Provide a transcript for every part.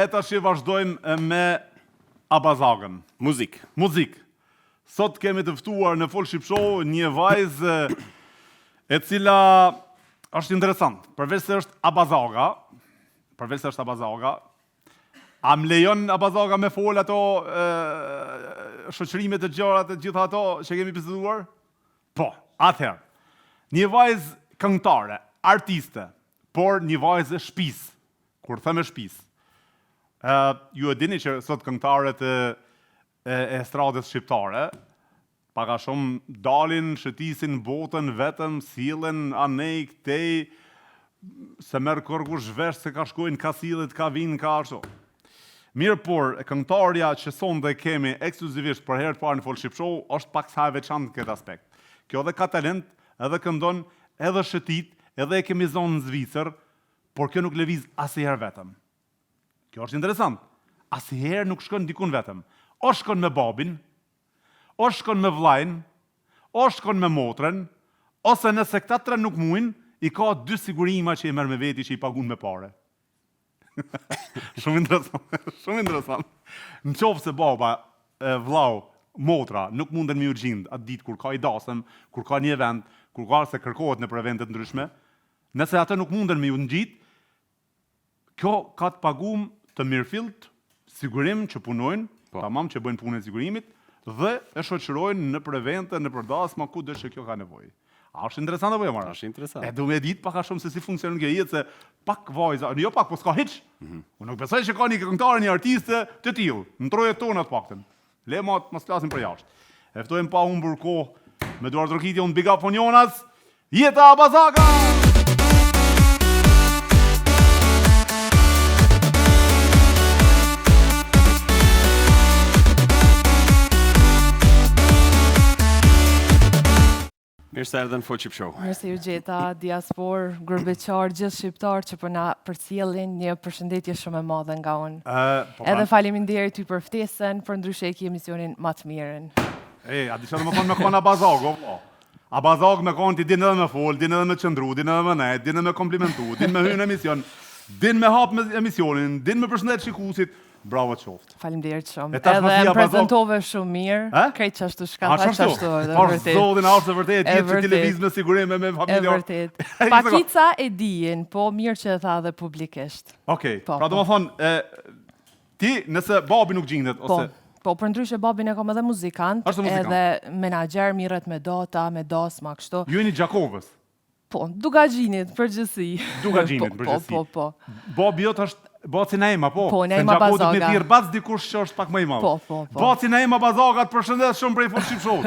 E tash vazhdojmë me Abazagën. Muzik. Sot kemi të ftuar në Folk Ship Show një vajzë e cila është interesant. Përveç se është Abazaga, a më lejon Abazaga me fol ato shoqërimet e gjërat e gjitha ato që kemi biseduar? Po, atëherë. Një vajzë këngëtare, artiste, por një vajzë e shtëpisë. Kur them e shtëpisë. Ju e dini që sot këngëtarët e estradës shqiptare paka shumë dalin, shëtisin botën vetëm, sillen anej këtej, se merr kërkush vesh se ka shkojnë, ka sillet, ka vinë, ka ashtu. Mirë, por këngëtarja që sonde kemi ekskluzivisht për herë të parë në Folk Ship Show është pak sa e veçantë këtë aspekt. Kjo edhe ka talent, edhe këndon, edhe shëtit, edhe e kemi zonë në Zvicër, por kjo nuk lëviz asnjëherë vetëm. Kjo është interesant. Asnjëherë nuk shkon dikun vetëm. O shkon me babin, o shkon me vllajin, o shkon me motrën, ose nëse këta tre nuk muin, i ka 2 sigurima që i merr me veti që i pagun me pare. Shumë interesant. Në qoftë se baba, vllau, motra nuk munden me u gjind atë ditë kur ka i dasëm, kur ka një event, kur ka se kërkohet në për eventet ndryshme, nëse ata nuk munden me u ngjit, kjo ka të pagum të mirëfillt, sigurim që punojnë, tamam që bëjnë punën e sigurimit, dhe e shoqërojnë në për evente, në për dasma, ku dhe që kjo ka nevojë. A është interesant apo jo marrë? Është interesant. E du me ditë pak a shumë se si funksionon kjo jetë, se pak vajza, jo pak, po s'ka hiç. Unë nuk besoj që ka një këngëtare, një artiste të tillë, në trojet tona të paktën. Le mos flasim për jashtë. E ftojmë pa humbur kohë me Eduard Rokitja, unë Big Up on Jonas, jeta Abazaga! Mirë se erdhën në Folk Ship Show. Mirë se ju gjeta, diaspor, grubeqar, gjithë shqiptar që po na përcjellin, një përshëndetje shumë e madhe nga unë. Edhe faleminderit ty për ftesën, për ndryshe e ki emisionin më të mirën. A di që më konë me konë Abazago? Abazag me konë ti din edhe me fol, din edhe me qëndru, din edhe me nejt, din edhe me komplimentu, din me hynë emision, din me hap me emisionin, din me përshëndet shikusit. Bravo të qoftë. Faleminderit shumë. Edhe më prezentove shumë mirë, krejt që ashtu shka, tha që ashtu edhe vërtet. Zodin ashtë vërtet, jetë që televiz me sigurim me familjar. E vërtet. Pakica e dijen, po mirë që e tha dhe publikisht. Okej, pra do më thonë, ti nëse babi nuk gjindet, ose... Po, për ndryshe babin e kom edhe muzikant, edhe menager, mirët me data, me dasma, kështu. Ju e një Gjakovës? Po, Dugagjinit, përgjësi. Dugagjinit, përgjësi. Po. Babi jot është Baci Naima, po. Po, Naima Bazaga. Se në Gjakovët me thirë bac dikush që është pak më i madh. Po. Baci Naima Bazaga, të përshëndet shumë prej Folk Ship Show.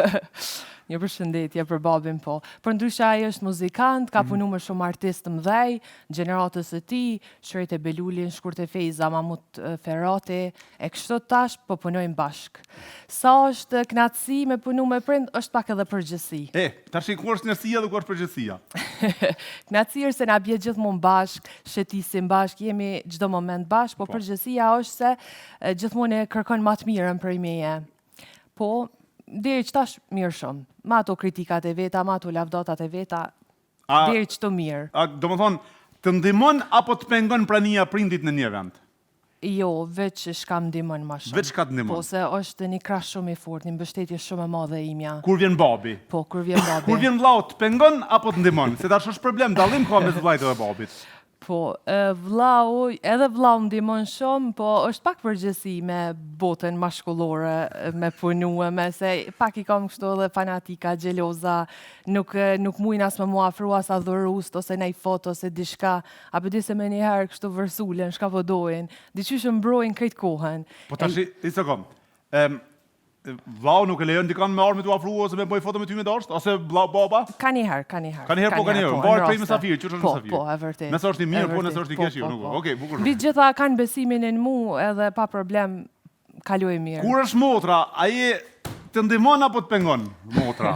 Një përshëndetje për babin, po. Për ndryshe ai është muzikant, ka punu me shumë artistë mëdhej, gjeneratës e tij, Shret e Belulin, Shkurt e Fejza, Mamut Ferrati, e kështu tash po punojmë bashk. Sa është knatësi me punu me prind, është pak edhe përgjësi. Tash ku është knatësia dhe ku është përgjësia? Knatësia është se na bie gjithmonë bashk, shëtisim bashk, jemi çdo moment bashk, po përgjësia është se gjithmonë e kërkon më të mirën prej meje. Po, deri qëtash mirë shumë. Ma ato kritikat e veta, ma ato lavdatat e veta, deri qëto mirë. Do më thonë, të ndihmon apo të pengon prania prindit në një vend? Jo, veç shka më ndihmon ma shumë. Veç ka të ndihmon? Po, se është një krah shumë i fort, një mbështetje shumë e madhe imja. Kur vjen babi? Po, kur vjen babi. Kur vjen vllau, të pengon apo të ndihmon? Se tash është problem, dallim ka mes vllajt edhe babit. Po, edhe vllau më ndihmon shumë, po është pak përgjësi me botën mashkullore, me punue, me se pak i kam kështu edhe fanatika, gjeloza, nuk mujnë as me mua afru as adhurust, ose nej foto, ose dishka, apo di se me njëherë kështu vërsulen, shka po dojnë, diqysh mbrojnë krejt kohën. Po tash, i sekond, vllau nuk e lejon dikon me armë të afru ose me bëj foto me ty me dasht, ose baba? Ka njëherë. Varet prej mesafir, që është mesafir? Po, e vërtet. Nëse është i mirë, po nëse është i keq, nuk. Okej, bukur. Mbi gjitha kanë besimin në mu, edhe pa problem kaloj mirë. Kur është motra, ai të ndihmon apo të pengon motra?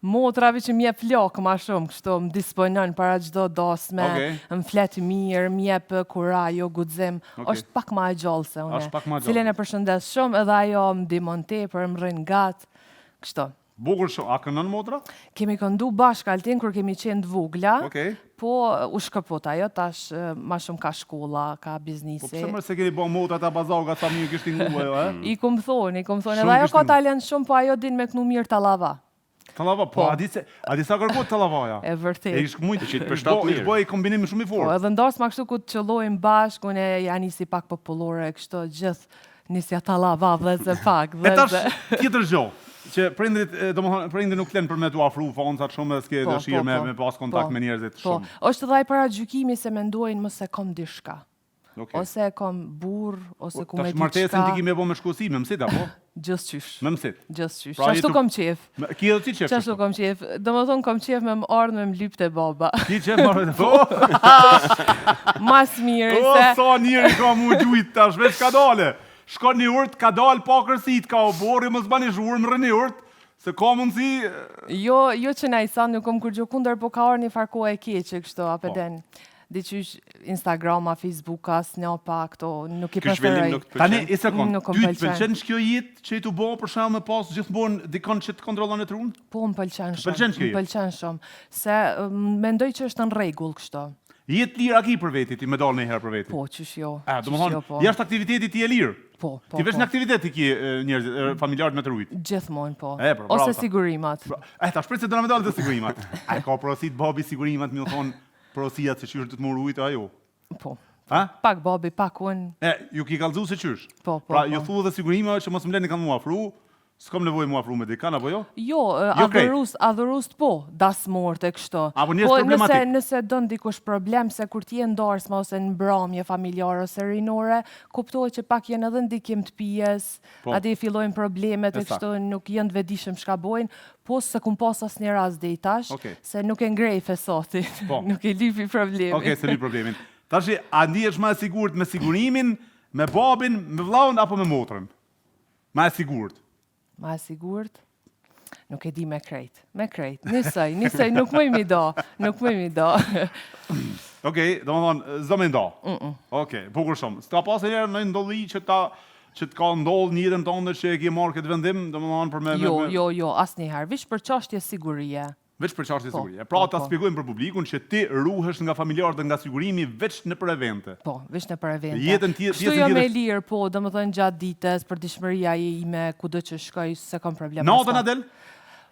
Motrave që m'jep flok ma shumë, kështu më disponon para çdo dasme, më flet mirë, m'jep kurajo, guxim, është pak ma e gjallë se une. Cilën e përshëndes shumë, edhe ajo më ndihmon tepër, më rrin gat, kështu. Bukur shumë. A këndon motra? Kemi këndu bashkë Altin kur kemi qenë të vogla, Okej. po u shkëput ajo, tash ma shumë ka shkolla, ka Po biznisi. pse më se keni bën motra ta bazauga sa mirë kishte ngue, I kum thonë, Shumë edhe ajo ka kishtin. talent shumë, po ajo din me kënu mirë tallava. Tallava, po a di sa kërkohet tallavaja? E vërtet. E ish shumë Që të përshtat mirë. Ish bëj kombinim shumë i Po, fortë. edhe ndas ma kështu ku të qëllojmë bashkë, unë ja nisi pak popullore, kështu gjithë nisja tallava vëzë pak, E tash vëzë. tjetër gjë, që prindrit, domethënë prindrit nuk lën për me tu afru foncat shumë dhe s'ke Po, dëshirë po, me pas kontakt po, me njerëzit Po, shumë. është edhe ai para gjykimi se mendojnë mos e kom dishka. Okej. Ose e kom burr, ose ku me Tash martesën ti diçka. ki me bë me shkosi, me mësit apo? Gjithçysh. Me mësit. Gjithçysh. Pra, Qashtu jetu- kom qef. Ki edhe ti qef. Qashtu kom qef. Domethënë kom qef me më ardhë me më lyp te baba. Ki qef marrë. Po, Mas mirë o, se sa njëri ka mu gjujt tash, veç ka dale. Shko një urt, ka dal pa kërësit, ka o borë, mos bani zhurë, më rëni urt, se ka mundësi, jo që na i sa nuk kom kur gjo kundër, po ka orë një farko e keqe kështu, apo Po. den. Diqysh Instagrama, Facebooka, Snapa, këto nuk i Ky zhvillim preferoj. nuk të tani, pëlqen. i sekund, Nuk ty më të pëlqen që kjo jetë që i të bo për shemë me pas gjithmonë dikon që të kontrolon e trunë? Po, më pëlqen shumë. pëlqen kjo Më jetë? pëlqen shumë. Se mendoj që është në rregull kështu. Jetë lirë a ki për vetit, i me dalë një herë për vetit. Po, qysh jo. Do më qysh jo, thonë, po. jashtë aktivitetit ti e lirë. Po, po. Ti veç po. në aktivitet i ki njerëzit, familjarët me të rujt. Gjithmonë, po. E, po, bravo, Ose ta. sigurimat. Ta shprit se do në me dalë të sigurimat. A ka porosit babi sigurimat, mi u thonë porosijat se qysh të të më rujt, ajo. Po. Ha? Pak babi, pak unë. Ju ki kalëzu se qysh. Po, po. Pra, po. ju thu dhe sigurima që mos më leni kanë mu afru, s'kom nevojë mu afru me dikan, apo jo? Jo, Jo, krejt. adhurus po, dasmort e kështu. Apo njerëz Po problematik. nëse don dikush problem se kur ti je ndarësma ose në mbrëmje familjare ose rinore, kuptohet që pak janë edhe ndikim të pijes, Po. atje fillojnë problemet e Ësakt. kështu nuk janë të vetëdijshëm çka bojnë, po se kum pas asnjë rast deri tash, Okej. se nuk e ngrej fesotin, Po. nuk e lipi problemin. Okej, se li problemin. Tashi, a ndihesh më e sigurt me sigurimin, me babin, me vllahun apo me motrën? Më e sigurt. Ma e sigurt? Nuk e di me krejt. Me krejt. Nisoj, nuk më mi do. Nuk më mi do. Okej, do më thonë, zdo me nda. Okej, bukur shumë. S'ka pas e njerë në ndolli që të ka ndollë një jetën tonë që e ki marrë këtë vendim, do më thonë për me... Jo, asnjëherë. Vish për çështje sigurie. Veç për çështje Po, sigurie. Pra po, ta po. shpjegojmë për publikun që ti ruhesh nga familjarët dhe nga sigurimi veç në për evente. Po, vish në për evente. Jetën Kështu jo me lirë, po, domethënë gjatë ditës, për dishmëria ime, kudo që shkoj, se kam problem. Natën a del?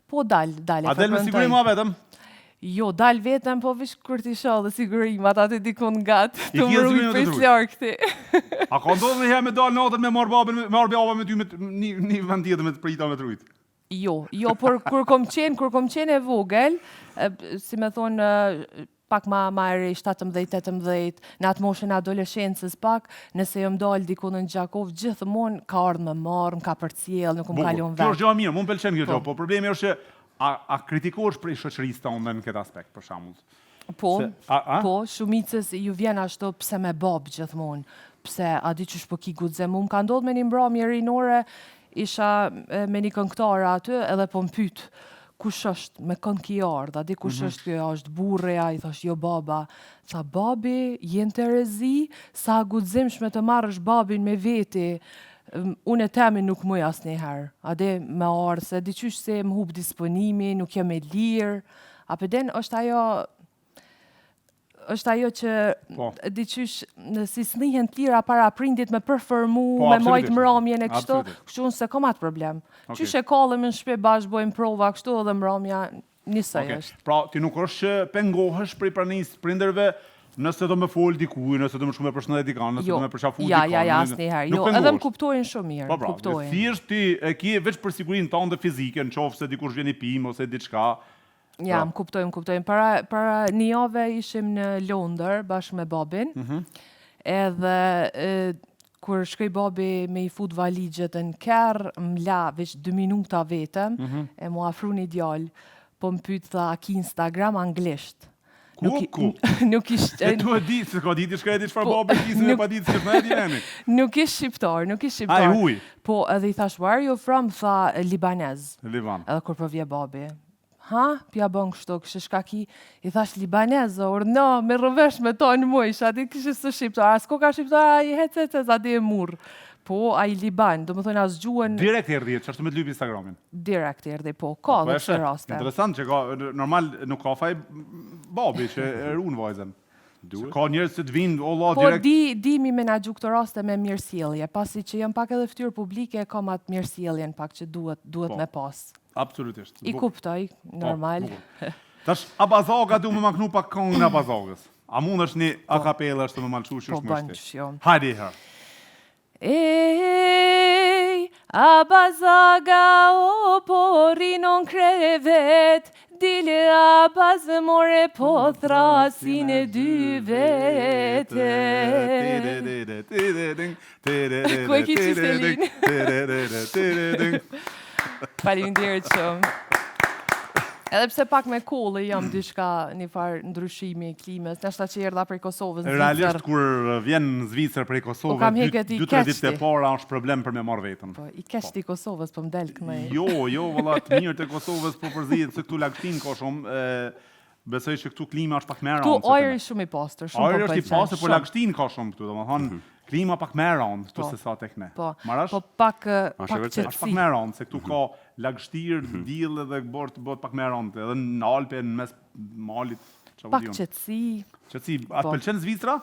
Po, dal. A del me sigurim a vetëm? Jo, dal vetëm, po vish kur ti shoh dhe sigurimat, aty dikun gat. I Të kje më sigurimet rujt të për drujt? slarë këti. A ka ndodhur një herë me dalë natën me marr babën, me marr bjavën me ty me një vend tjetër me të prita me të rujt? Jo, por kur kom qenë e vogël, si me thonë, pak ma e re, 17-18, në atë moshën e adoleshencës pak, nëse jam dalë diku në Gjakov, gjithmonë ka ardhur me marr, më ka përcjell, nuk më kalon Kjo vetë. është gjë e mirë, mu më pëlqen kjo gjë, Po. po problemi është që a kritikosh prej shoqërisë tonë në këtë aspekt për shembull. Po, a? po, shumicës ju vjen ashtu pse me bab gjithmonë. Pse, a di qysh po ki guxem, më ka ndodhur me një mbrëmje rinore, isha me një këngëtare aty edhe po më pyet kush është me kënd ki ardh, a di kush është kjo, është burreja, i thash jo baba. Tha babi, jenë Terezi, sa guximshme të marrësh babin me veti. Unë e temi nuk muj asnjëherë. A di me ardh se di qysh se më hub disponimi, nuk jam e lirë. A pëden është ajo që Po. diqysh si snihen të lira para prindit me përformu, Po, me absolutisht. majt mramjen e kështu, Absolutisht. kështu unë se kam atë problem. Okej. Qysh e kallëm në shtëpi bashkë bojmë prova kështu edhe mramja njësoj Okej. është. Pra ti nuk është që pengohesh prej pranisë prindërve nëse do me fol dikuj, nëse do me shku me përshëndet dikan, nëse Jo, do me përshafu ja, dikan. asnjëherë. Nuk Jo, edhe pengohesh. më kuptojnë shumë mirë, Po pra, kuptojnë. thjesht ti e ki veç për sigurinë tonë dhe fizike, në qoftë se dikush vjen i pim ose diçka. Ja, Po. më kuptojmë. Para një jave ishim në Londër bashkë me babin. Edhe kur shkoj babi me i fut valigjet në kerr, më la veç 2 minuta vetëm, e mu afru një djalë, po më pyet tha, a ki Instagram anglisht? Nuk ishte E tu e di, se ka di diçka e di çfarë Po, babi kisi me pa ditë se s'na e di neni. nuk ish shqiptar. Ai huj. Po edhe i thash, where are you from? Tha, Libanez. Liban. Edhe kur po vje babi, ha, pja bën kështu, kështë shka ki, i thash Libanez, no, me rëvesh me tonë muj, a di kështë së shqiptar, a s'ko ka shqiptar, a i hecet, a di e murë. Po, a i Liban, do më thënë as gjuën Direkt erdhi, që ashtu me të lypi Instagramin. direkt erdhi, po, ka Po dhe e këto sheh, raste. interesant që ka, normal nuk ka faj babi që e runë vajzën. Se ka njerëz që të vinë, Allah, Po, direkt. di mi menaxhu këto raste me mirësjellje, pasi që jam pak edhe fytyrë publike, kam atë mirësjelljen pak që duhet Po. me pas. Absolutisht. I kuptoj, normal. bukur. Tash, Abazaga du me maknu pak këngën e Abazagës. A mund është një akapela është të më malqu që Po, është më bën shti? që jo. Hajde herë. Ej, Abazaga o pori non krevet, dile abaz more po thrasin e dy vete. Ku e ki Qistelin? Faleminderit shumë. Edhe pse pak me kollë jam diçka një farë ndryshimi i klimës, nështë që erdha prej Kosovës në Realisht, Zvicër. kur vjen në Zvicër prej Po, Kosovë, kam heket i 2-3 ditë keqti. e para është problem për me marrë vetën. Po, i keshti i Kosovës, po m'del këmej. Jo, valla të mirë të Kosovës po përzihet se këtu lagështin ka shumë, besoj që këtu klima është pak më e Tu rëndë. ajri shumë i pastër, shumë Ajri po është i pëlqen, pasur, por shumë. lagështin ka shumë këtu, domethënë klima pak më e rëndë këtu Po. se sa tek ne. Po, Marash? po pak vërtet. qetësi. Është pak më e rëndë, se këtu ka lagështir, diell edhe bëhet pak më e rëndë, edhe në Alpe, në mes malit, çfarë Pak diun. qetësi, Qetësi, a të Po. pëlqen Zvicra?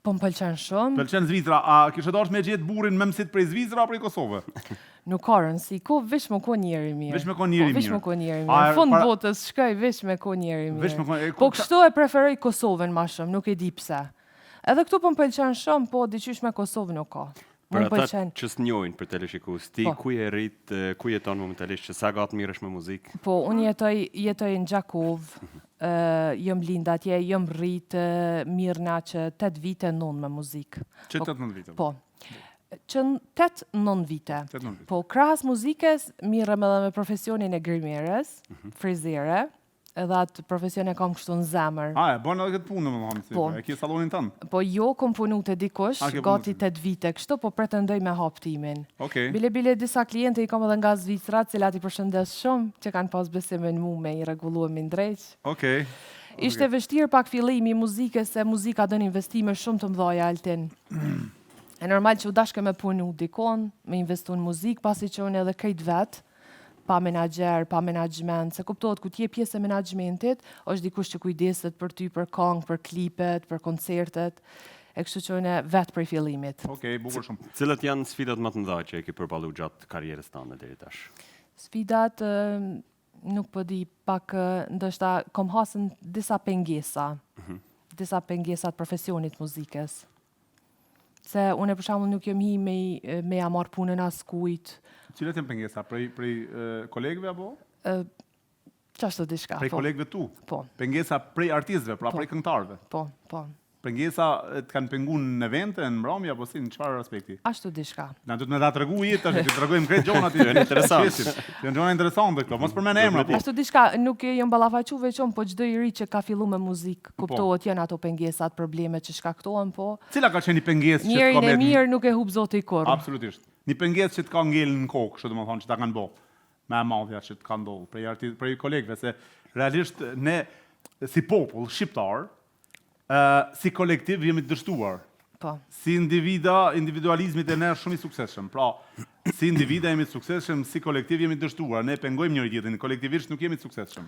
po m'pëlqen shumë. Pëlqen Zvicra, a kishe dashur me gjetë burrin më mësit prej Zvicra apo prej Kosovë? Nuk ka rëndësi, ku veç me ko njeri mirë. Veç me ko njeri Po, veç mirë. me ko njeri A, mirë. Në fund para- botës shkoj veç me ko njeri mirë. Veç me ko- e, Po ka- kështu e preferoj Kosovën ma shumë, nuk e di pse. Edhe këtu po m'pëlqen shumë, po diqysh me Kosovë nuk ka. Për Më ata pëlqen. që s'njohin për teleshikus, ti Po. ku je rrit, ku jeton momentalisht, që sa gatë mirësh me muzikë? Po, unë jetoj në Gjakov, jëm lind atje, jëm rrit mirëna që 8 vite non me muzikë. Që 18 vite. Po, që 8-9 vite. 18 vite. Po, krahas muzikës, mirëm edhe me profesionin e grimieres, frizere, edhe atë profesion e kam kështu në zemër. A, e bën edhe këtë punë, domethënë, si Po. e ke sallonin tënd. Po, jo kom punu të dikush, A, ke punu gati të- 8 vite kështu, po pretendoj me hap timin. Okej. Bile disa kliente i kam edhe nga Zvicra, cilat i përshëndes shumë, që kanë pas besim në mu me i rregulluemi drejt. Okej. Ishte vështirë pak fillimi i muzikës, se muzika dën investime shumë të mëdha altin. E normal që u dashke me punu dikon, me investu në muzikë, pasi që unë edhe krejt vetë, pa menaxher, pa menaxhment, se kuptohet ku t'je pjesë e menaxhmentit, është dikush që kujdeset për ty, për këngë, për klipet, për koncertet, e kështu që unë vetë prej fillimit. Okej, bukur shumë. Cilat janë sfidat më të mëdha që e ke përballu gjatë karrierës tënde deri tash? Sfidat, nuk po di, pak ndoshta kom hasën disa pengesa, disa pengesa të profesionit muzikës. Se unë për shembull nuk jam hi me ja marr punën as kujt, Cilat janë pengesa prej kolegëve apo? çashtu diçka. Prej Po, kolegëve tu. po, Pengesa prej artistëve, pra Po. prej këngëtarëve. po. Pengesa të kanë penguar në evente, në mbrëmje apo si, në çfarë aspekti? Ashtu diçka. Na do të më ta tregoj jetë tash, të tregojmë krejt gjona aty. Janë interesante. Janë gjona interesante këto. Mos përmend emra po. Ashtu diçka, nuk jam ballafaqu veçon, po çdo i ri që ka fillu me muzikë, kuptohet janë ato pengesat, problemet që shkaktohen, po Cila ka qenë një pengesë që të ka njerin e mbet- mirë nuk e hub zoti kurrë. Absolutisht. Një pengesë që të ka ngel në kokë, kështu domethënë që ta kanë bë. Me e madhja që të ka ndodhur prej kolegëve se realisht ne si popull shqiptar, si kolektiv jemi të dështuar. Po. Si individualizmit e ne është shumë i suksesshëm. Pra, si individa jemi të suksesshëm, si kolektiv jemi të dështuar. Ne pengojmë njëri tjetrin, kolektivisht nuk jemi të suksesshëm.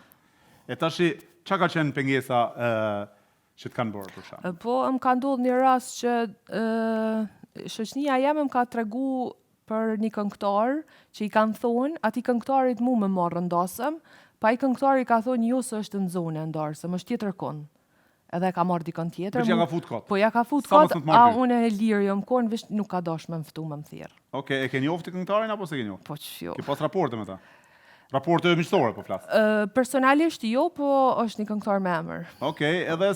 E tashi, çka ka qenë pengesa që të kanë bërë për shkak? Po, më ka ndodhur një rast që shoqënia jeme më ka tregu për një këngëtar që i kanë thonë, ati këngëtarit mu me marrë ndasëm, pa i këngëtari ka thonë jo se është në zonë e ndarësëm, është tjetër kon. Edhe ka marrë dikon tjetër. Për që ja ka fut kot. Po ja ka fut Sa mos kot, më të marrë a ty? unë e lirë jom kon, vesh nuk ka dash me mftu me më thirë. Okej, e ke njofti këngëtarin apo se ke njofti? Po që jo. Ke pas raporte me ta? Raporte miqësore po flas. Personalisht jo, po është një këngëtar me emër. Okej, edhe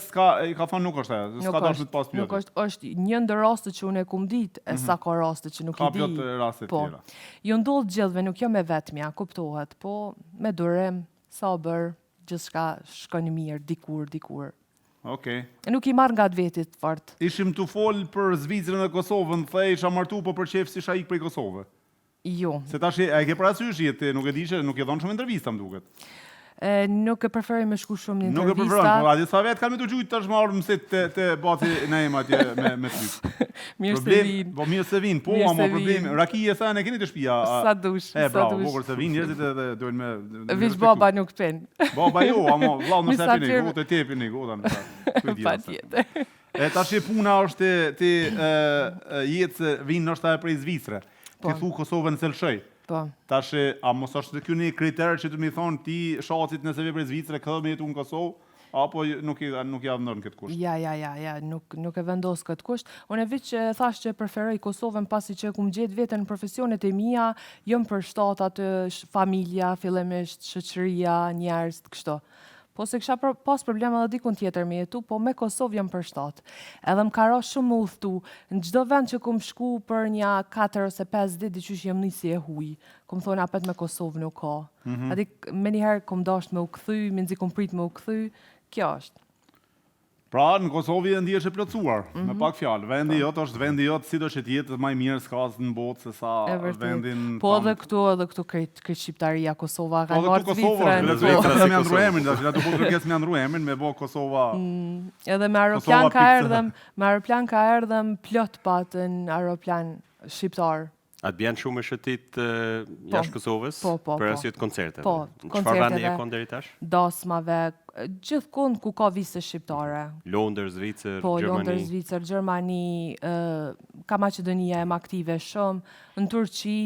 i ka thonë nuk është ajo, s'ka dashur të pas Nuk plotë. është një ndër rastet që unë e kum ditë, e sa ka raste që nuk Ka i di. plot raste të Po. tjera. Jo ndodh gjithve, nuk jo me vetmja, kuptohet, po me durim, sabër, gjithçka shkon mirë, dikur. Okej. Nuk i marr nga të vetit fort. Ishim të fol për Zvicrën dhe Kosovën, thej isha martu po për qef si isha ik prej Kosovë. Jo. Se tash e ke parasysh jetë, nuk e di që nuk e dhon shumë intervista më duket. Nuk e preferoj me shku shumë në Nuk e intervista. preferon, po adi sa vetë kanë me të gjujtë tash marrë mësit të baci në em atje me ty. Mirë se vinë. Po mirë se vinë, po Mirë ama se problemi, vinë. rakije sa ne keni të shtëpia. Sa dush, E sa bravo, dush. bukur se vinë njerëzit edhe dojnë me Veç baba nuk pen. Baba jo, ama vëlla nëse e pini, Mysafir- gotë e tepi një gotë në Pa tjetër. E tash e puna është ti jetë se vinë nështë e prej Zvicre. Ti thu Kosovën selshoj. Po. Tash a mos është ky një kriter që të më thonë ti shacit nëse ve prej Zvicre këto me jetu në Kosovë, apo nuk javë nërë në këtë kusht? Ja, nuk e vendos këtë kusht. Unë e veç që thash që preferoj Kosovën pasi që kum gjetë veten në profesionet e mia, jëm për shtat atë familja, fillimisht shoqëria, njerëz kështu. Po se kisha pas probleme edhe dikun tjetër me jetu, po me Kosovë jam për shtat. Edhe më ka ra shumë më udhtu. Në çdo vend që kum shku për një 4 ose 5 ditë diqysh jam nisi e huj. Kum thonë apet me Kosovë nuk ka. Adi me njëherë kum dasht me u kthy, minzi kum prit me u kthy. Kjo është. Pra, në Kosovë e ndihesh e plotësuar, me pak fjalë. Vendi jot është vendi jot, sido që të jetë më i mirë s'ka në botë se sa vendin. Po edhe këtu krejt shqiptaria Kosova Po ka edhe marrë këtu Kosova, Zvicrën. Zvicra se më ndru emrin, tash ato po kërkes më ndru emrin me bë Kosova. Edhe me aeroplan ka erdhëm plot patën aeroplan shqiptar. A të bjen shumë e shëtit jashtë Kosovës për arsye të koncerteve? Po, çfarë vendi e kon deri tash? Dasmave, gjithkund ku ka viste shqiptare. Londër, Zvicër, Po, Gjermani. Londër, Zvicër, Gjermani, ka Maqedonia e aktive shumë, në Turqi,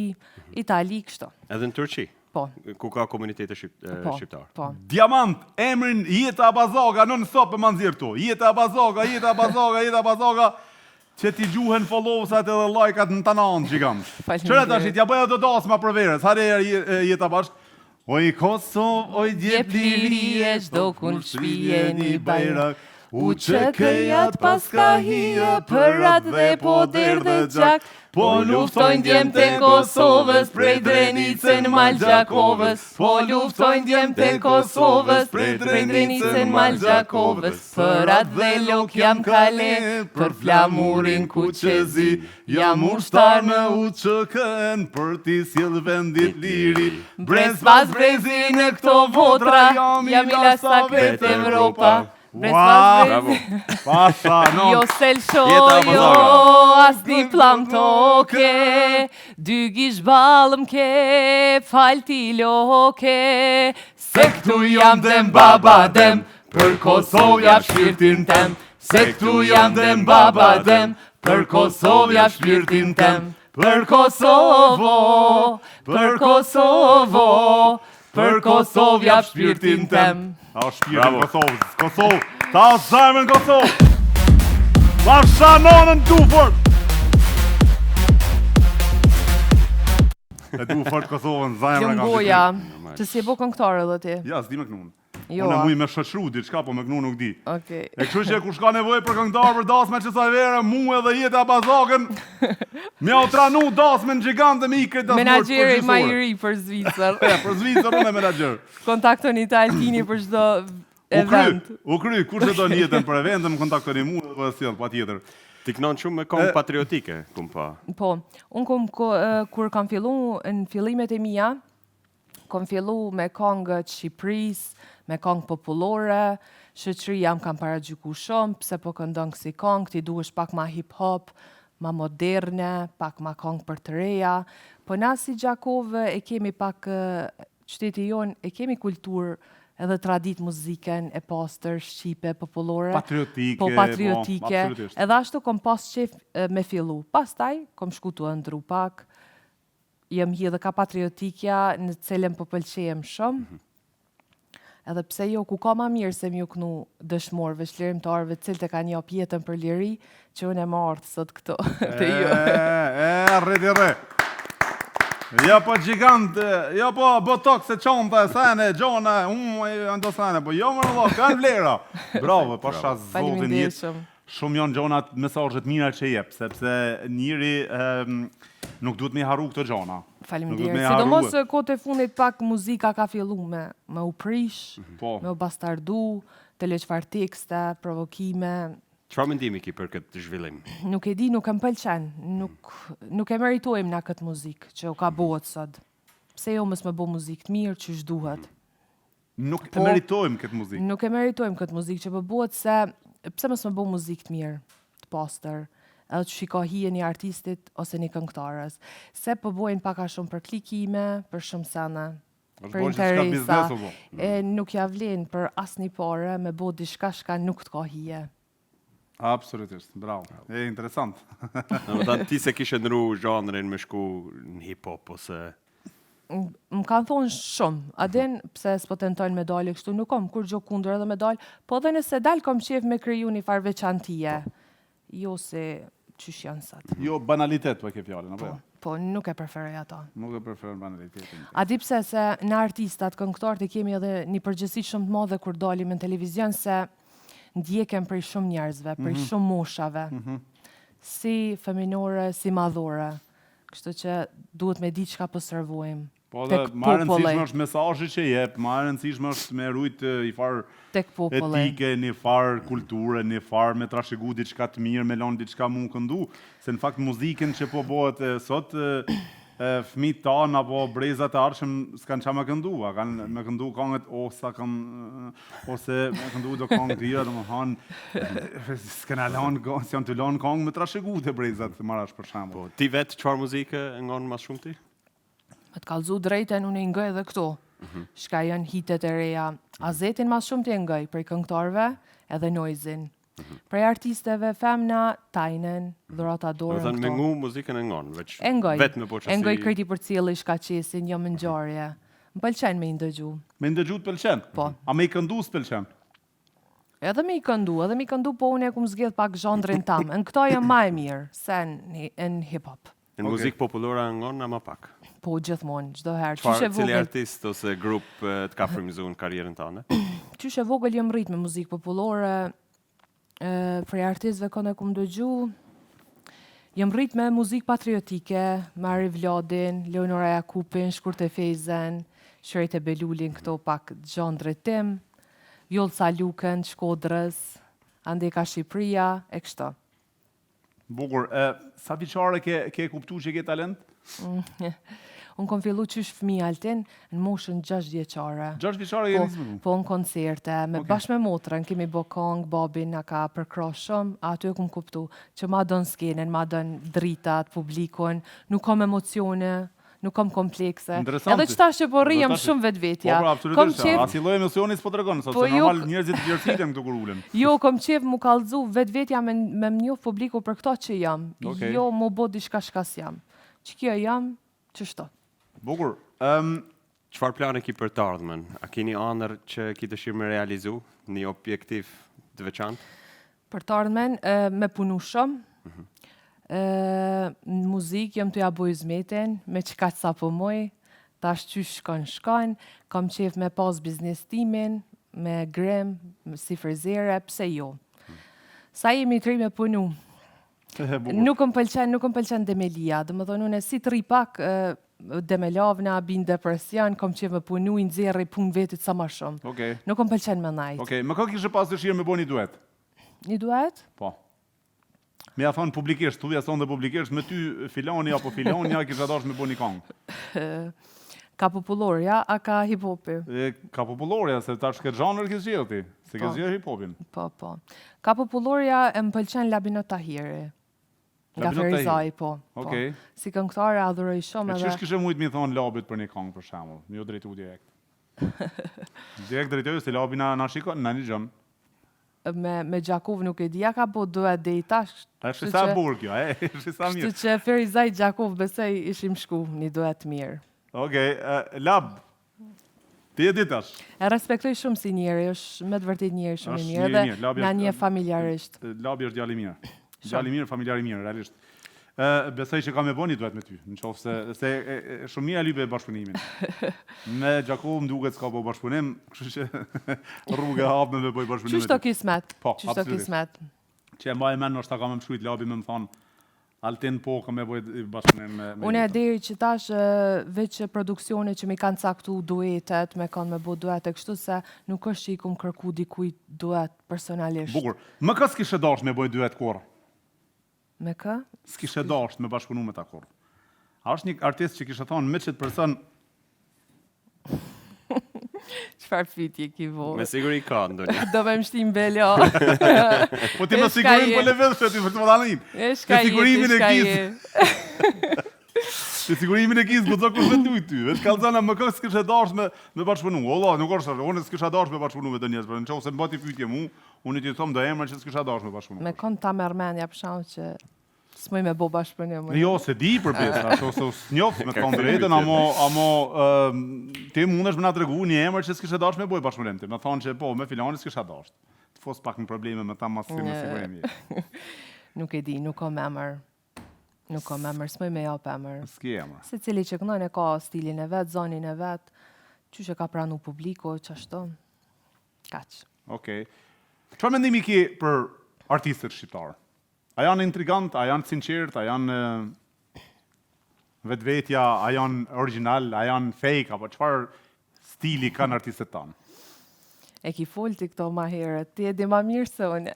Itali, kështu. Edhe në Turqi? Po. Ku ka komunitete shqiptar? Po. Diamant, emrin Jeta Abazaga, non stop e ma nxirr tu. Jeta Abazaga, që ti gjuhen followsat edhe lajkat në tanan gjigant. Qëre tash, t'ja bëja do dasma për verës, hare Jeta bashk. Oj Kosovë, oj djep liri e çdo kun shpije një bajrak. U që këjat pas ka hije, për atë dhe po derë dhe gjak. Po luftojnë djemë të Kosovës, prej Drenicën Malgjakovës. Po luftojnë djemë të Kosovës, prej Drenicën Malgjakovës. Për atë dhe lok jam kale, për flamurin ku qezi. Jam ushtar në UÇK-n, për ti sjell vendit liri. Brez pas brezi në këto votra, jam i lasa vetë Evropa. Bravo. Pasha, no. Jo selsho, Jeta jo Abazaga. asni plam toke, dy gish balëm ke, falti loke, se këtu jam dem baba dem, për Kosovë jap shpirtin tem, se këtu jam dem baba dem, për Kosovë jap shpirtin tem, për Kosovo, për Kosovo, për Kosovë jap shpirtin tem. Ta shpirtin Kosovës, Kosovë, ta zemën Kosovë. Ta shanonën du fort. E du fort Kosovën, zemën ka Lëngoja, të si e bo këngëtare dhe ti? Ja, s'di me knunë. Jo, Unë a? muj me shëshru diçka, po me knu nuk di. Okej. E kështu që kur shka nevoj për këngëtar për dasme që sa vere, mu edhe Jeta Abazagën, me o tranu dasme në gjigante me i këtë dasmër Menagjeri ma i ri për Zvicër. Për Zvicër unë e menagjer. Kontaktoni të Altini për çdo event. U kry, kur që do një jetën për eventë, më kontaktoni mu dhe sjell pa tjetër. Ti kënon shumë me këngë patriotike, kum pa. Po, unë kur kam fillu në fillimet e mia, kam fillu me këngët Shqipërisë, me këngë popullore, shoqëria më kam paragjyku shumë, pse po këndon kësi këngë, ti duhesh pak ma hip-hop, ma moderne, pak ma këngë për të reja, po na si Gjakove e kemi pak, qyteti jonë, e kemi kulturë edhe tradit muziken e pastër, shqipe, popullore. Patriotike. Po, patriotike. absolutisht. Edhe ashtu kom pas qef me fillu. Pastaj, kom shku të ndru pak, jem hi edhe ka patriotikja në cilën po pëlqejem shumë. Edhe pse jo, ku ka ma mirë se m'ju knu dëshmorëve, shlirimtarëve, cilët e ka një jetën për liri, që unë e marrë sot këto. Te ju. Rreti rre. Ja po gjigant, ja po botok se qonta e sene, gjona, ando sene, po jo më në lo, kanë vlera. Bravo, pasha zotin Faleminderit jetë. shumë. Shumë janë gjonat mesazhet mira që jep, sepse njëri nuk duhet me haru këto gjona. Faleminderit. Sidomos kohët e fundit pak muzika ka fillu me u prish, Po. me u bastardu, të le çfarë tekste, provokime. Çfarë mendimi ki për këtë zhvillim? Nuk e di, nuk e më pëlqen. Nuk e meritojmë na këtë muzikë që u ka bëhet sot. Pse jo mos më bë muzikë të mirë që duhet. Nuk e meritojmë këtë muzikë. Nuk e meritojmë këtë muzikë që bëhet se pse mos më bëu muzikë të mirë, të pastër, edhe të shiko hijen e artistit ose një këngëtarës. Se po bojnë pak a shumë për klikime, për shumë sene, për interesa. Nuk ja vlen për asnjë parë me bëu diçka që nuk të ka hije. Absolutisht, bravo. E interesant. Domethënë ti se kishe ndru zhanrin me shku në hip-hop ose më kanë thonë shumë, a din pse s'po tentojnë me dalë kështu, nuk kam kur gjë kundër edhe me dalë, po edhe nëse dalë kam qef me kriju një farë veçantie. Jo se qysh janë sot. Jo banalitet po e ke fjalën, apo jo? Po, nuk e preferoj ato. Nuk e preferoj banalitetin. A di pse se në artistat, këngëtarët kemi edhe një përgjegjësi shumë të madhe kur dalim në televizion se ndjeken prej shumë njerëzve, prej shumë moshave. Si feminore, si madhore. Kështu që duhet me di çka po servojmë. Po dhe më rëndësishme është mesazhi që jep, më rëndësishme është me rujt i farë etike, një farë kulture, një farë me trashëgu diçka të mirë, me lënë diçka mu këndu, se në fakt muzikën që po bëhet sot fëmijët tanë apo brezat e ardhshëm s'kan çama këndu, kanë me këndu këngët ose me këndu do këngë të tjera, domethënë s'kan lënë janë të lënë këngë me trashëgu të brezat marrash për shembull. Po ti vetë çfarë muzike ngon më shumë ti? Me të kallëzu drejten, unë i ngëj edhe këto. Shka janë hitet e reja. Azetin mas shumë të ngëj, prej këngëtarve edhe Noizin. Prej artisteve femna, Tajnen, Dhurata Dorën këto. Me ngu muzikën e ngon, e ngëj. Vetë me po qasi. E ngëj kriti për cilë, shka qesin, jo më ngjarje. Më pëlqen me i ndëgju. Me ndëgju të pëlqen? Po. A me i këndu s'pëlqen? Edhe me i këndu, po unë e kum zgjedh pak zhandrin tam. Në këto jam ma e mirë, se në hip-hop. Në muzikë popullore ngon ama pak? Po, gjithmonë, çdo herë. Cili artist ose grup të ka frymëzuar në karrierën tënde? Qysh e vogël jam rrit me muzikë popullore, prej artistëve kënë kum dëgju, jam rrit me muzikë patriotike, Mari Vladin, Leonora Jakupin, Shkurte Fejzen, Shërejt e Belulin, këto pak xhandrit tim, Vjollca Lukën, Shkodrës, Andeka Shqipëria, e kështu. Bukur, sa vjeçare ke kuptu që ke talent? Unë kom fillu qysh fëmija Altin në moshën 6 vjeçare. 6 vjeçare jeni zbëtu? Po në koncerte, bashkë me motrën, kemi bo kong, babin nga ka përkrash shumë, aty e kom kuptu që ma dën skenen, ma dën dritat, publikon, nuk kom emocione, nuk kom komplekse. Edhe qëta që po rrijëm shumë vetvetja. Po, absolutisht, asi lloj emocioni s'po tregon, sa normal njerëzit vlerësiten këtu kur ulen. Jo, kom qef mu kallëzu vetvetja me m'njoh publiku për këto që jam. Jo, mu bo diçka shkas jam. Që kjo jam, qështo. Bukur. Çfarë plane ki për të ardhmen? A keni ëndër që ki dëshirë me realizu? Një objektiv të veçantë? Për të ardhmen, me punu shumë. Në muzikë jam të ja boj zmetin, me qka sa po moj, tash qysh shkon, kam qef me pas biznes timin, me grim, si frizere, pse jo. Sa jemi të ri me punu. Nuk më pëlqen demelia, dhe më thonë unë si të ri pak demelavna, bin depresion, kam qef me punu, i nëzirë i pun vetit sa ma shumë. Nuk më pëlqen me najtë. Më ka kishe pas dëshirë me bo një duet? Një duet? Po. Me ja thonë publikisht, tu ja thonë dhe publikisht, me ty filoni apo filonja, kisha dash me bo një kongë. Ka popullorja, a ka hip-hopi? Ka popullorja, se tash këtë zhanër kisë gjithë ti, se kisë gjithë hip-hopin. Po. Ka popullorja e më pëlqen Labinot Tahiri. Nga Ferizaj, po. Si këngëtare adhuroj shumë edhe... E qësh kishe mujtë mi thonë Labit për një kongë, për shemull? Mi jo drejtu direkt. Direkt drejtu, se Labi na shikon, na një gjëmë. Me Gjakov nuk e dija ka po duhet dhe i tash. Është sa burë kjo, është sa mirë. Kështu që Ferizaj Gjakov besoj ishim shku një duhet mirë. Lab, ti e ditash? E respektoj shumë si njeri, është me të vërtit njeri shumë mirë dhe na një familjarisht. Labi është djali mirë. Djali mirë, familjari mirë, realisht. Besoj që ka me bo një duhet me ty, në qofë se shumë mirë lype bashkëpunimin. Me Gjakov më duket s'ka po bashkëpunim, kështu që rrugë e hapë me bëj bashkëpunim. Qështë të kismet? Po, absolutisht. Që e mba e menë është ta ka me më shkujt Labi me më thonë, Altin po ka me bëj bashkëpunim me... Unë e deri që tash veç produksione që mi kanë caktu duetet, me kanë me bo duetet, kështu se nuk është që i kumë kërku dikuj duet personalisht. Bukur, më ka s'kishe dash me bëj duet kur? Me kë? S'kishe dash me bashkëpunu me ta kur. A është një artist që kishe thonë me qëtë person... Çfarë pyetje ki vo? Me siguri ka ndonjë. Do me më shtim belo. Po ti më sigurim po level se ti për të më dhanin. E shka sigurimin e je. Te sigurimin e kizë, do kush vetë ty. Vetë kallzana më kë s'kishe dash me bashkëpunu. Valla, nuk është, unë s'kisha dash me bashkëpunu me të njerëz, por nëse mbati pyetje mu, unë ti thom do emra që s'kisha dash me bashkëpunu. Me kon ta merrmendja për shkak që s'moj me bo bashkëpunim. Jo, se di për pjesë, ashtu se s'njoh me të drejtën, amo ti mundesh më na tregu një emër që s'kishe dash me boj bashkëpunim. Ti më thonë që po, me filanin s'kisha dash. Të fos pak në probleme me ta mas me sigurimi. Nuk e di, nuk kam emër. Nuk kam emër, s'moj me jap emër. S'ki emër. Secili që kënon e ka stilin e vet, zonin e vet, qysh e ka pranu publiku, çashtu. Kaq. Okej. Çfarë mendimi ke për artistët shqiptar? A janë intrigant, a janë sinqert, a janë vetvetja, a janë original, a janë fake, apo çfarë stili kanë artistët tanë? E ki folti këto ma herët, ti e di ma mirë se une,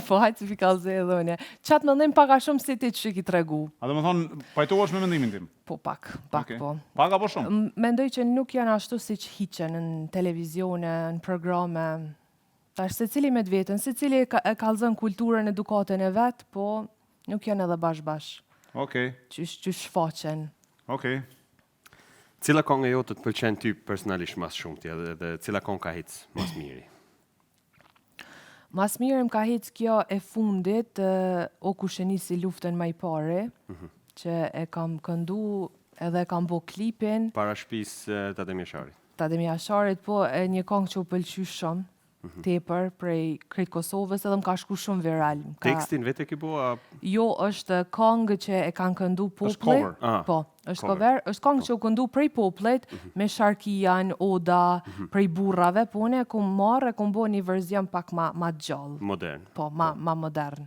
po hajtë si fikallze edhe une. Qatë mendim paka shumë si ti që ki tregu. A do më thonë, pajtohesh me mendimin tim? Po pak Okej. po. Pak apo shumë? Mendoj që nuk janë ashtu si që hiqen në televizione, në programe. Tash se cili me vetën, se cili e kalzën kulturën, edukatën e vetë, po nuk janë edhe bashkë. Okej, Që shfaqen. okej. Cila këngë jote të pëlqen ty personalisht mas shumë ti dhe cila këngë ka hic mas miri? Mas mirë më ka hic kjo e fundit, o kushenisi luftën më i pare, që e kam këndu edhe e kam bo klipin, Para shtëpisë Tadem Jasharit. Tadem Jasharit, po e një këngë që u pëlqy shumë, tepër prej krejt Kosovës edhe më ka shku shumë viral. Tekstin vetë ke bua? Jo, është këngë që e kanë këndu Është popullit. cover. Po, është Cover. cover, është këngë që u këndu prej popullit me Sharkian, Oda, prej burrave, po unë e kum marrë, e kum bo një verzion pak ma gjallë. Modern. Po, ma modern.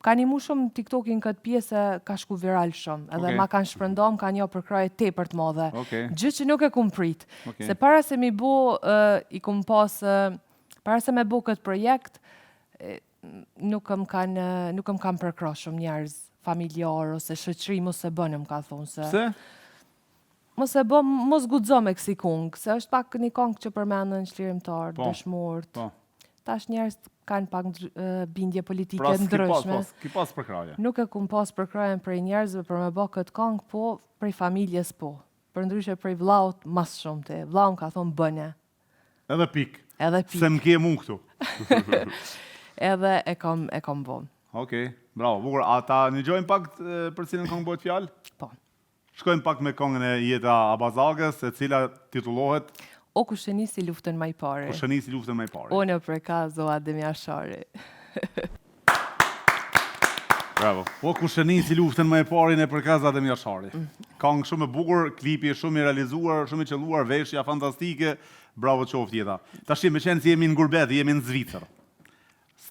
Ka një mu shumë TikTokin këtë pjesë ka shku viral shumë, edhe Okej. ma kanë shpërndom, ka një përkraje tepër të madhe. Okej. Gjë që nuk e kum prit. Okej. Se para se mi bo, i kum pas, para se me bo këtë projekt, nuk më kanë përkra shumë njerëz familjar, ose shoqëri mos e bënë, më ka thonë se... Pse? Mos gudzo me kësi kungë, se është pak një kongë që përmendën çlirimtar, Po, dëshmort. Po. Tash njerëz kanë pak bindje politike Pra s'ki ndryshme. ki pas për kraje. Nuk e kum pas përkrajen prej njerëzve për me bë këtë këngë, po prej familjes po. Për ndryshe prej vllaut mas shumë te. Vllau më ka thonë bëne. Edhe pik. Edhe Se pikë. më ke mu këtu. Edhe e kam bën. Okej, bravo, bukur. A ta ndëgjojmë pak për cilën këngë bëhet fjalë? Po. Shkojmë pak me këngën e Jeta Abazagës, e cila titullohet O kushenisi luftën më i pare. Kushenisi luftën më i pare. O në për kazo Adem Jashari. Bravo. O kushenisi luftën më e pare në përkaz Adem Jashari. Këngë shumë e bukur, klipi shumë i realizuar, shumë i qelluar, veshja fantastike. Bravo qoftë Jeta. Tash me qenë si jemi në gurbet, jemi në Zvicër.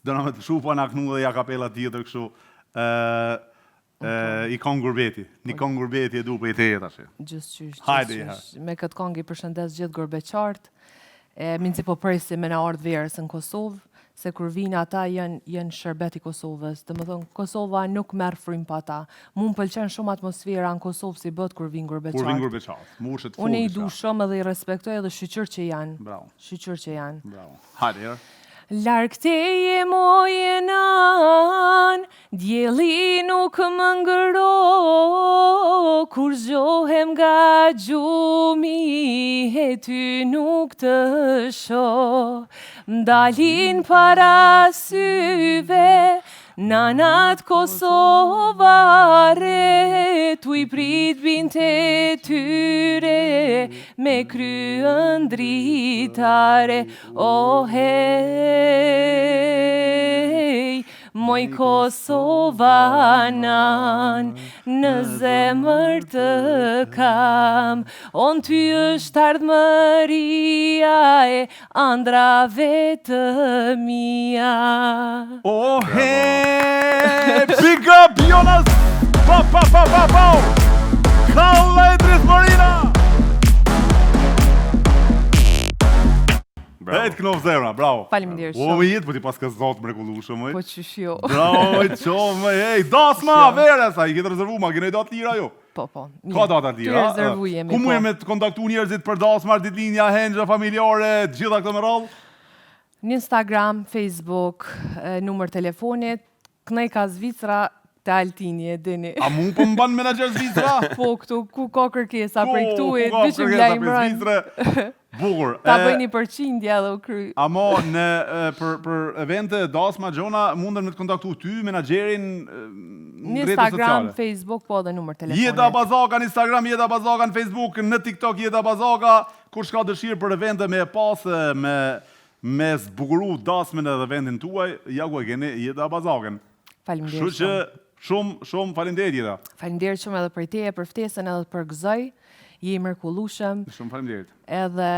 Do na me të shu po na knu dhe ja kapela tjetër kështu. I këngë gurbeti. Një këngë gurbeti e du për i teje tash. Gjysë Hajde, qysh. Me këtë këngë i përshëndes gjithë gorbeqartë. Minë si po presim me na ardhë verës në Kosovë, se kur vinë ata janë shërbet i Kosovës. Dhe më thonë, Kosova nuk merë frim pa ata. Mu më pëlqen shumë atmosfera në Kosovë si bët kur vinë Kur vinë gorbeqartë. gurbetçartë. Mushet Unë i du shumë edhe i respektoj edhe shqyqër që janë. Bravo. Shqyqër që janë. Bravo. Hajde, herë. Lark teje moje nan, djeli nuk më ngëro, kur zgjohem nga gjumi, e ty nuk të shoh. M'dalin para syve, nanat kosovare, tu i prit binte tyre, me kryën dritare, o hej, moj Kosovanan, në zemër të kam, on ty është ardhmëria e andrave të mia. Oh, hey! Big up, Jonas! Pa! Kalla e Idris Marina! Bravo. Ejtë knof zemra, bravo. Faleminderit O, shumë. me jetë, po ti pas ka zot mrekullueshëm, Po oj. qysh jo. Bravo, qomë, ej, dasma, verës, a i këtë rezervu, ma gjenoj datë lira, jo. Po. Ka data Ty tjera. rezervu jemi. Ku po. mujë me të kontaktu njerëzit për dasma, ditëlindja, hengja familjare, të gjitha këto me radhë? Në Instagram, Facebook, numër telefonit, Knejka Zvicra të Altini e dini. A mu po më ban menaxher Zvicra? Po, këtu ku ka kërkesa prej këtu e ku ka vishëm kërkesa për lajmëron. Zvicre? Bukur. Ta bëjni përqindje edhe u kry. Amo në për evente dasma gjona mundën me të kontaktu ty, menaxherin Në në rrjetet Instagram, sociale. Facebook, po edhe numër telefonit. Jeta Bazaka në Instagram, Jeta Bazaka në Facebook, në TikTok Jeta Bazaka, kush ka dëshirë për evente me pasë, me zbukuru dasmen edhe vendin tuaj, ja ku e keni Jeta Bazakën. Faleminderit. Kështu që shumë faleminderit Jeta. Faleminderit shumë edhe për teje, për ftesën edhe për gëzoj. Je i mrekullueshëm. Shumë faleminderit. Edhe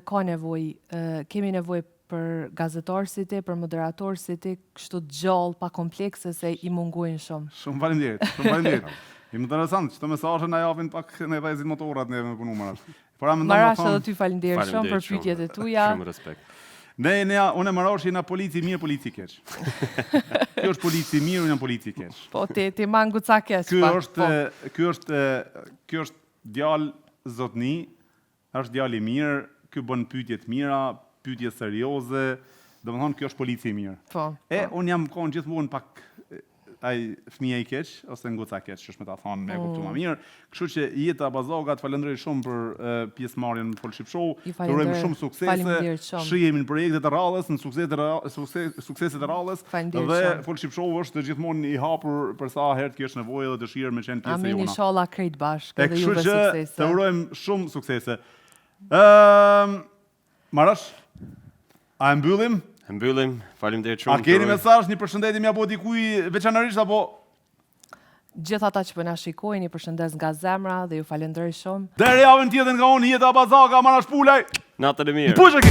ka nevojë, kemi nevojë për gazetarë si ti, për moderatorë si ti, kështu gjallë, pa komplekse se i mungojnë shumë. Shumë faleminderit. Im interesant, çto mesazhe na japin pak në vajzit motorat ne me punuar. Por Marash edhe ty faleminderit shumë për pyetjet e tuja. Shumë respekt. Unë e Marash jena polici mirë, polici keq. Kjo është polici mirë, unë jam polici keq. Po ti mangu ca keq. Ky është djalë zotni, është djalë i mirë, ky bën pyetje të mira, pyetje serioze, domethënë kjo është polici i mirë. Po. Unë jam konë gjithmonë pak ai fëmija i keq ose nguca keq, ç'është me ta thonë me kuptu më mirë. Kështu që Jeta Bazaga të falenderoj shumë për pjesëmarrjen në Folship Show. Urojmë shumë suksese. Shihemi në projektet e radhës, në sukseset e radhës. Dhe Folship Show është gjithmonë i hapur për sa herë të kesh nevojë dhe dëshirë me qenë pjesë e jona. Amin inshallah krejt bashkë dhe juve suksese. Të urojmë shumë suksese. Marash, a e mbyllim? E mbyllim, faleminderit shumë. A keni mesazh, një përshëndetje mja bo dikuj veçanërisht apo? Gjithë ata që po na shikojnë, i përshëndes nga zemra dhe ju falenderoj shumë. Deri javën tjetër nga unë Jeta Bazaka, Marash Pulaj. Natën e mirë. Pushë